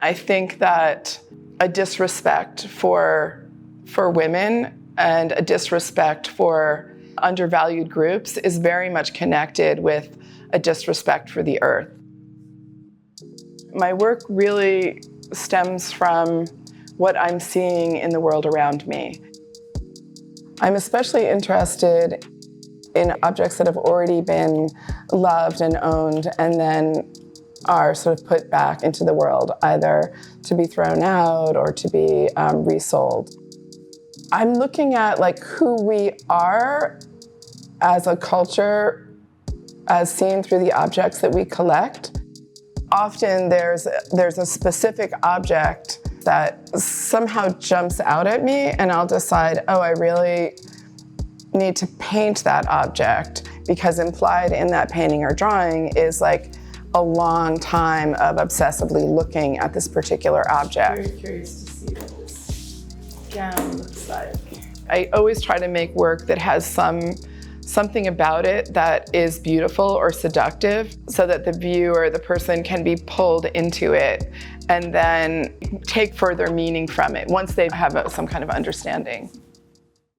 I think that a disrespect for women and a disrespect for undervalued groups is very much connected with a disrespect for the earth. My work really stems from what I'm seeing in the world around me. I'm especially interested in objects that have already been loved and owned and then are sort of put back into the world, either to be thrown out or to be resold. I'm looking at who we are as a culture, as seen through the objects that we collect. Often there's a specific object that somehow jumps out at me, and I'll decide, oh, I really need to paint that object, because implied in that painting or drawing is a long time of obsessively looking at this particular object. Very curious to see what this gown looks like. I always try to make work that has something about it that is beautiful or seductive, so that the viewer, the person, can be pulled into it and then take further meaning from it once they have some kind of understanding.